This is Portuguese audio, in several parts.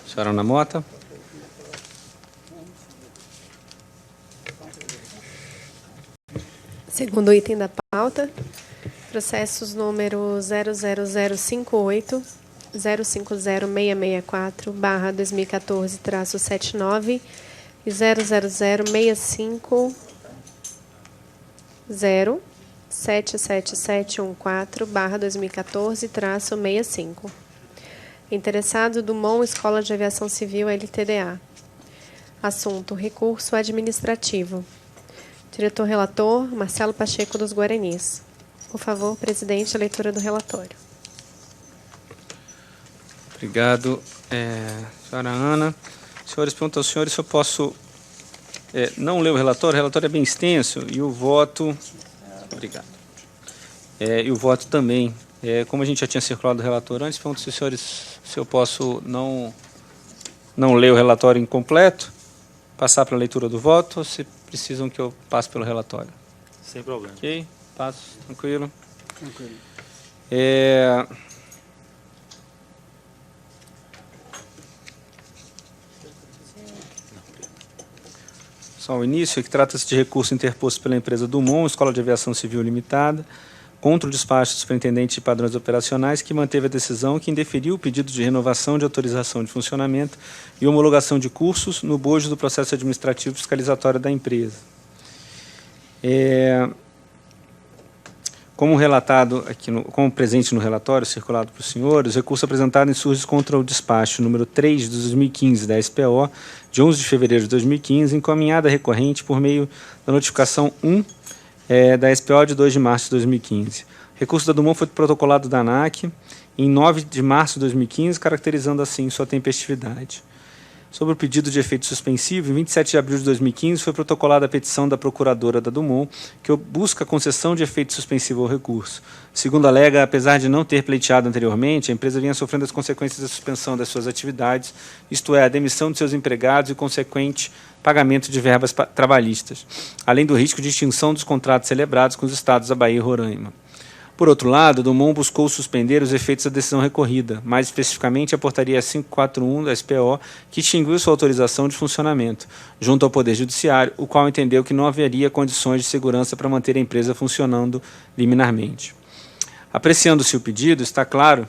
Senhora Ana Mota. Segundo item da pauta, processos número 00058, 050664/2014-79 e 00065077714/2014-65. Interessado Dumont Escola de Aviação Civil LTDA. Assunto: recurso administrativo. Diretor-relator, Marcelo Pacheco dos Guaranis. Por favor, presidente, a leitura do relatório. Obrigado, senhora Ana. Senhores, pergunto aos senhores se eu posso não ler o relatório é bem extenso, e o voto... Obrigado. E o voto também. Como a gente já tinha circulado o relatório antes, pergunto aos senhores se eu posso não ler o relatório incompleto, passar para a leitura do voto, ou se precisam que eu passe pelo relatório. Sem problema. Ok, passo, tranquilo. Tranquilo. Só o início, que trata-se de recurso interposto pela empresa Dumont, Escola de Aviação Civil Limitada, contra o despacho do Superintendente de Padrões Operacionais, que manteve a decisão que indeferiu o pedido de renovação de autorização de funcionamento e homologação de cursos no bojo do processo administrativo fiscalizatório da empresa. Como relatado aqui, como presente no relatório circulado para os senhores, o recurso apresentado insurge contra o despacho número 3 de 2015 da SPO, de 11 de fevereiro de 2015, encaminhada recorrente por meio da notificação 1 da SPO de 2 de março de 2015. O recurso da Dumont foi protocolado da ANAC em 9 de março de 2015, caracterizando assim sua tempestividade. Sobre o pedido de efeito suspensivo, em 27 de abril de 2015, foi protocolada a petição da procuradora da Dumont, que busca a concessão de efeito suspensivo ao recurso. Segundo alega, apesar de não ter pleiteado anteriormente, a empresa vinha sofrendo as consequências da suspensão das suas atividades, isto é, a demissão de seus empregados e o consequente pagamento de verbas trabalhistas, além do risco de extinção dos contratos celebrados com os estados da Bahia e Roraima. Por outro lado, Dumont buscou suspender os efeitos da decisão recorrida, mais especificamente a portaria 541 da SPO, que extinguiu sua autorização de funcionamento, junto ao Poder Judiciário, o qual entendeu que não haveria condições de segurança para manter a empresa funcionando liminarmente. Apreciando-se o pedido, está claro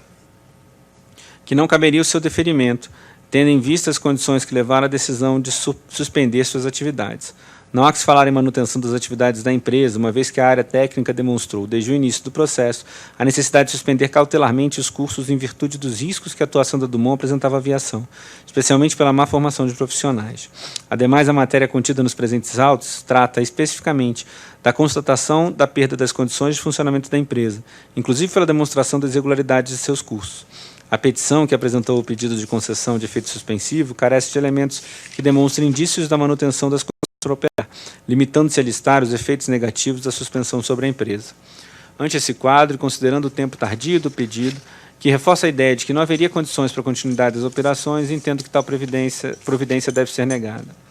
que não caberia o seu deferimento, tendo em vista as condições que levaram à decisão de suspender suas atividades. Não há que se falar em manutenção das atividades da empresa, uma vez que a área técnica demonstrou, desde o início do processo, a necessidade de suspender cautelarmente os cursos em virtude dos riscos que a atuação da Dumont apresentava à aviação, especialmente pela má formação de profissionais. Ademais, a matéria contida nos presentes autos trata especificamente da constatação da perda das condições de funcionamento da empresa, inclusive pela demonstração das irregularidades de seus cursos. A petição, que apresentou o pedido de concessão de efeito suspensivo, carece de elementos que demonstrem indícios da manutenção das condições para operar, limitando-se a listar os efeitos negativos da suspensão sobre a empresa. Ante esse quadro, e considerando o tempo tardio do pedido, que reforça a ideia de que não haveria condições para a continuidade das operações, entendo que tal providência deve ser negada.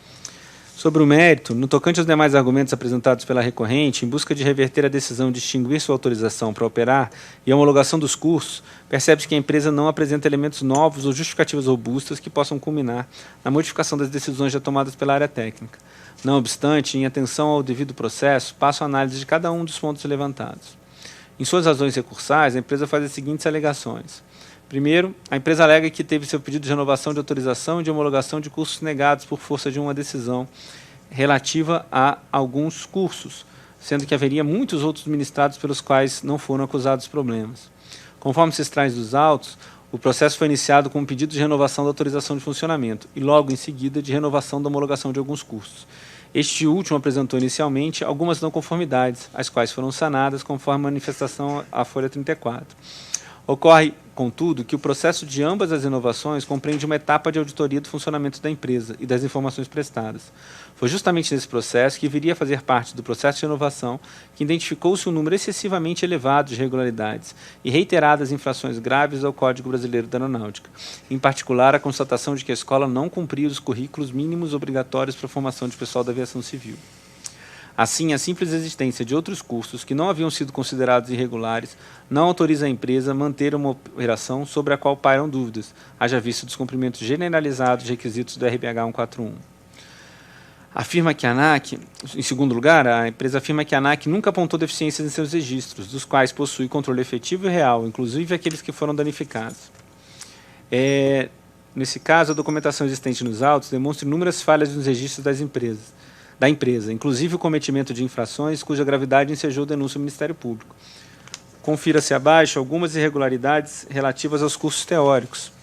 Sobre o mérito, no tocante aos demais argumentos apresentados pela recorrente, em busca de reverter a decisão de extinguir sua autorização para operar e a homologação dos cursos, percebe-se que a empresa não apresenta elementos novos ou justificativas robustas que possam culminar na modificação das decisões já tomadas pela área técnica. Não obstante, em atenção ao devido processo, passo a análise de cada um dos pontos levantados. Em suas razões recursais, a empresa faz as seguintes alegações. Primeiro, a empresa alega que teve seu pedido de renovação de autorização e de homologação de cursos negados por força de uma decisão relativa a alguns cursos, sendo que haveria muitos outros ministrados pelos quais não foram acusados problemas. Conforme se extrai dos autos, o processo foi iniciado com um pedido de renovação da autorização de funcionamento e, logo em seguida, de renovação da homologação de alguns cursos. Este último apresentou inicialmente algumas não conformidades, as quais foram sanadas conforme manifestação à folha 34. Ocorre, contudo, que o processo de ambas as inovações compreende uma etapa de auditoria do funcionamento da empresa e das informações prestadas. Foi justamente nesse processo, que viria a fazer parte do processo de inovação, que identificou-se um número excessivamente elevado de irregularidades e reiteradas infrações graves ao Código Brasileiro da Aeronáutica, em particular a constatação de que a escola não cumpria os currículos mínimos obrigatórios para a formação de pessoal da aviação civil. Assim, a simples existência de outros cursos que não haviam sido considerados irregulares não autoriza a empresa a manter uma operação sobre a qual pairam dúvidas, haja visto o descumprimento generalizado de requisitos do RBH 141. Afirma que a ANAC, em segundo lugar, a empresa afirma que a ANAC nunca apontou deficiências em seus registros, dos quais possui controle efetivo e real, inclusive aqueles que foram danificados. Nesse caso, a documentação existente nos autos demonstra inúmeras falhas nos registros da empresa, inclusive o cometimento de infrações cuja gravidade ensejou denúncia ao Ministério Público. Confira-se abaixo algumas irregularidades relativas aos cursos teóricos.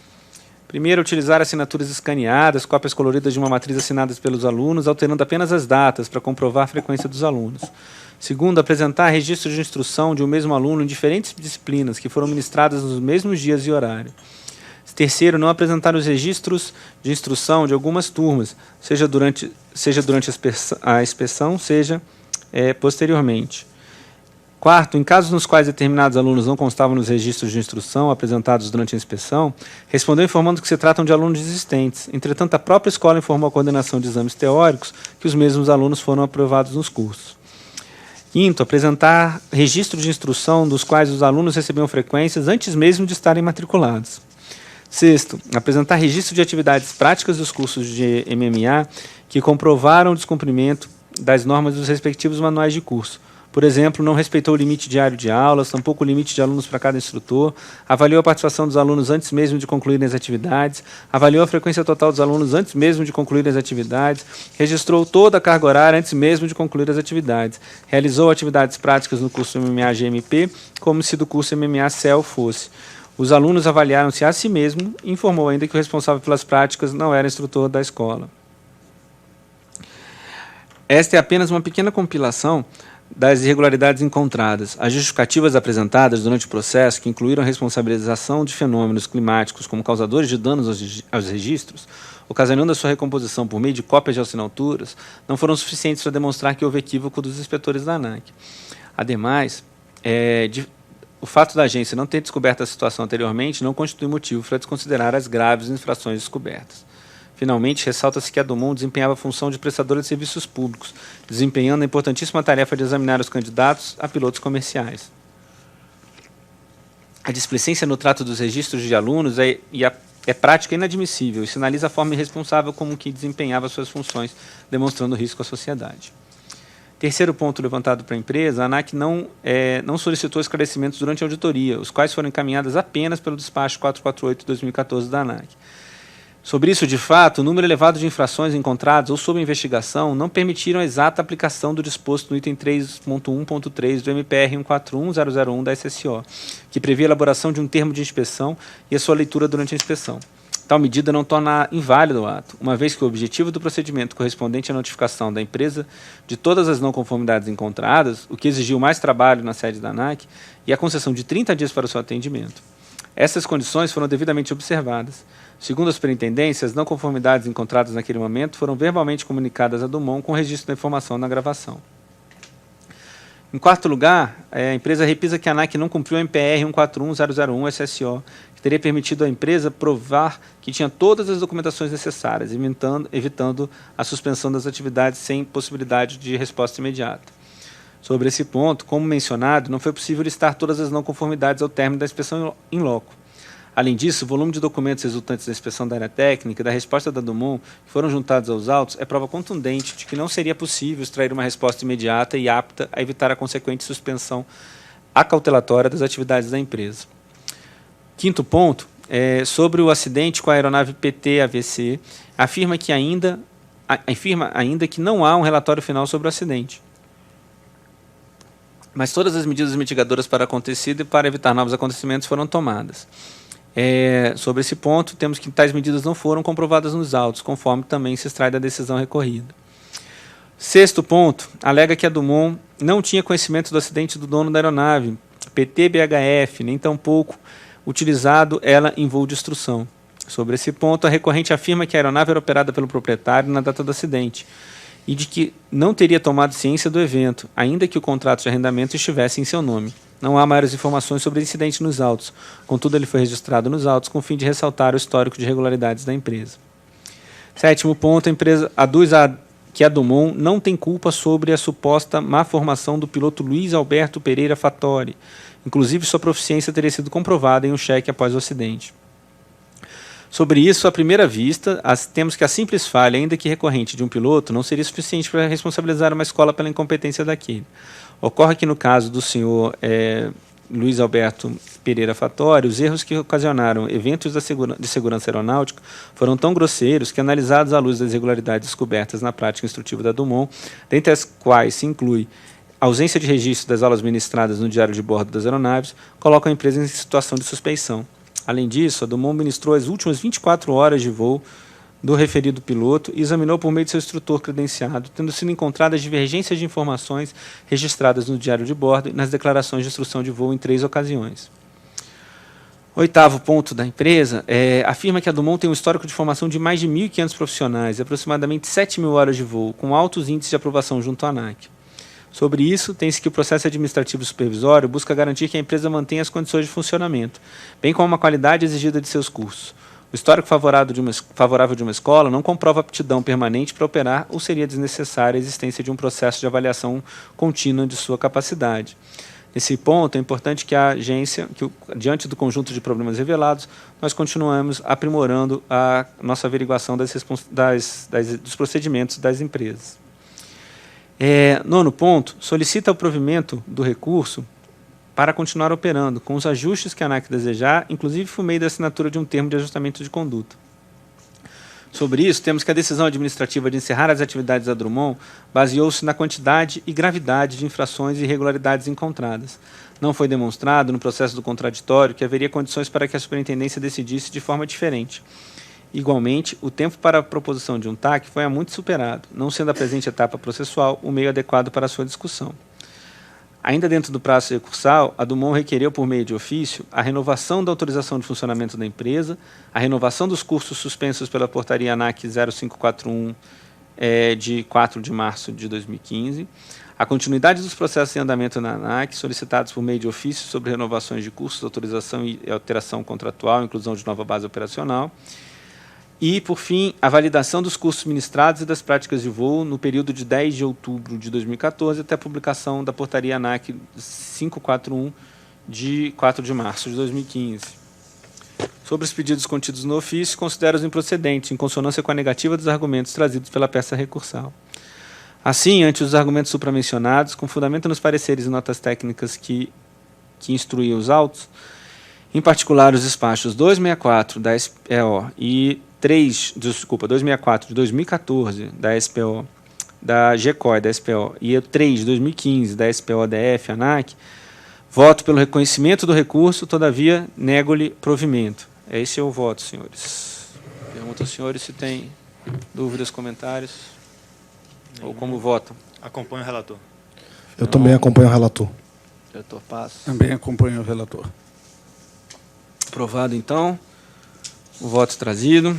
Primeiro, utilizar assinaturas escaneadas, cópias coloridas de uma matriz assinadas pelos alunos, alterando apenas as datas para comprovar a frequência dos alunos. Segundo, apresentar registros de instrução de um mesmo aluno em diferentes disciplinas que foram ministradas nos mesmos dias e horário. Terceiro, não apresentar os registros de instrução de algumas turmas, seja durante a inspeção, seja posteriormente. Quarto, em casos nos quais determinados alunos não constavam nos registros de instrução apresentados durante a inspeção, respondeu informando que se tratam de alunos desistentes. Entretanto, a própria escola informou à coordenação de exames teóricos que os mesmos alunos foram aprovados nos cursos. Quinto, apresentar registros de instrução dos quais os alunos recebiam frequências antes mesmo de estarem matriculados. Sexto, apresentar registro de atividades práticas dos cursos de MMA que comprovaram o descumprimento das normas dos respectivos manuais de curso. Por exemplo, não respeitou o limite diário de aulas, tampouco o limite de alunos para cada instrutor, avaliou a participação dos alunos antes mesmo de concluírem as atividades, avaliou a frequência total dos alunos antes mesmo de concluírem as atividades, registrou toda a carga horária antes mesmo de concluir as atividades, realizou atividades práticas no curso MMA-GMP, como se do curso MMA-CEL fosse. Os alunos avaliaram-se a si mesmo e informou ainda que o responsável pelas práticas não era instrutor da escola. Esta é apenas uma pequena compilação das irregularidades encontradas. As justificativas apresentadas durante o processo, que incluíram a responsabilização de fenômenos climáticos como causadores de danos aos registros, ocasionando a sua recomposição por meio de cópias de assinaturas, não foram suficientes para demonstrar que houve equívoco dos inspetores da ANAC. Ademais, o fato da agência não ter descoberto a situação anteriormente não constitui motivo para desconsiderar as graves infrações descobertas. Finalmente, ressalta-se que a Dumont desempenhava a função de prestadora de serviços públicos, desempenhando a importantíssima tarefa de examinar os candidatos a pilotos comerciais. A displicência no trato dos registros de alunos é prática inadmissível e sinaliza a forma irresponsável como que desempenhava suas funções, demonstrando risco à sociedade. Terceiro ponto levantado para a empresa, a ANAC não solicitou esclarecimentos durante a auditoria, os quais foram encaminhados apenas pelo despacho 448/2014 da ANAC. Sobre isso, de fato, o número elevado de infrações encontradas ou sob investigação não permitiram a exata aplicação do disposto no item 3.1.3 do MPR 141001 da SSO, que previa a elaboração de um termo de inspeção e a sua leitura durante a inspeção. Tal medida não torna inválido o ato, uma vez que o objetivo do procedimento correspondente à notificação da empresa de todas as não conformidades encontradas, o que exigiu mais trabalho na sede da ANAC, e a concessão de 30 dias para o seu atendimento. Essas condições foram devidamente observadas. Segundo a superintendência, as não conformidades encontradas naquele momento foram verbalmente comunicadas a Dumont com registro da informação na gravação. Em quarto lugar, a empresa repisa que a ANAC não cumpriu o MPR 141001 SSO, que teria permitido à empresa provar que tinha todas as documentações necessárias, evitando a suspensão das atividades sem possibilidade de resposta imediata. Sobre esse ponto, como mencionado, não foi possível listar todas as não conformidades ao término da inspeção in loco. Além disso, o volume de documentos resultantes da inspeção da área técnica e da resposta da Dumont, que foram juntados aos autos, é prova contundente de que não seria possível extrair uma resposta imediata e apta a evitar a consequente suspensão acautelatória das atividades da empresa. Quinto ponto, sobre o acidente com a aeronave PT-AVC, afirma ainda que não há um relatório final sobre o acidente. Mas todas as medidas mitigadoras para o acontecido e para evitar novos acontecimentos foram tomadas. Sobre esse ponto, temos que tais medidas não foram comprovadas nos autos, conforme também se extrai da decisão recorrida. Sexto ponto, alega que a Dumont não tinha conhecimento do acidente do dono da aeronave, PT-BHF, nem tampouco utilizado ela em voo de instrução. Sobre esse ponto, a recorrente afirma que a aeronave era operada pelo proprietário na data do acidente e de que não teria tomado ciência do evento, ainda que o contrato de arrendamento estivesse em seu nome. Não há maiores informações sobre o incidente nos autos, contudo ele foi registrado nos autos com o fim de ressaltar o histórico de irregularidades da empresa. Sétimo ponto, a empresa aduz a que a Dumont não tem culpa sobre a suposta má formação do piloto Luiz Alberto Pereira Fattori. Inclusive, sua proficiência teria sido comprovada em um cheque após o acidente. Sobre isso, à primeira vista, temos que a simples falha, ainda que recorrente, de um piloto não seria suficiente para responsabilizar uma escola pela incompetência daquele. Ocorre que, no caso do senhor Luiz Alberto Pereira Fattori, os erros que ocasionaram eventos de segurança aeronáutica foram tão grosseiros que, analisados à luz das irregularidades descobertas na prática instrutiva da Dumont, dentre as quais se inclui a ausência de registro das aulas ministradas no diário de bordo das aeronaves, colocam a empresa em situação de suspeição. Além disso, a Dumont ministrou as últimas 24 horas de voo do referido piloto e examinou por meio de seu instrutor credenciado, tendo sido encontradas divergências de informações registradas no diário de bordo e nas declarações de instrução de voo em 3 ocasiões. Oitavo ponto da empresa afirma que a Dumont tem um histórico de formação de mais de 1.500 profissionais e aproximadamente 7.000 horas de voo, com altos índices de aprovação junto à ANAC. Sobre isso, tem-se que o processo administrativo supervisório busca garantir que a empresa mantenha as condições de funcionamento, bem como a qualidade exigida de seus cursos. O histórico favorável de uma escola não comprova aptidão permanente para operar ou seria desnecessária a existência de um processo de avaliação contínua de sua capacidade. Nesse ponto, é importante que a agência, diante do conjunto de problemas revelados, nós continuamos aprimorando a nossa averiguação dos procedimentos das empresas. Nono ponto, solicita o provimento do recurso para continuar operando, com os ajustes que a ANAC desejar, inclusive por meio da assinatura de um termo de ajustamento de conduta. Sobre isso, temos que a decisão administrativa de encerrar as atividades da Dumont baseou-se na quantidade e gravidade de infrações e irregularidades encontradas. Não foi demonstrado, no processo do contraditório, que haveria condições para que a superintendência decidisse de forma diferente. Igualmente, o tempo para a proposição de um TAC foi há muito superado, não sendo a presente etapa processual o meio adequado para a sua discussão. Ainda dentro do prazo recursal, a Dumont requereu, por meio de ofício, a renovação da autorização de funcionamento da empresa, a renovação dos cursos suspensos pela portaria ANAC 0541, de 4 de março de 2015, a continuidade dos processos em andamento na ANAC, solicitados por meio de ofício sobre renovações de cursos, autorização e alteração contratual, inclusão de nova base operacional, e, por fim, a validação dos cursos ministrados e das práticas de voo no período de 10 de outubro de 2014 até a publicação da portaria ANAC 541, de 4 de março de 2015. Sobre os pedidos contidos no ofício, considero-os improcedentes, em consonância com a negativa dos argumentos trazidos pela peça recursal. Assim, ante os argumentos supramencionados, com fundamento nos pareceres e notas técnicas que instruíam os autos, em particular os despachos 264 da SPO e 264 de 2014 da SPO, da GECOI da SPO e o 3 de 2015 da SPO-DF, ANAC, voto pelo reconhecimento do recurso, todavia nego-lhe provimento. Esse é o voto, senhores. Pergunto aos senhores se têm dúvidas, comentários, ou como votam. Acompanho o relator. Eu também acompanho o relator. Diretor Passo. Também acompanho o relator. Aprovado, então. O voto trazido.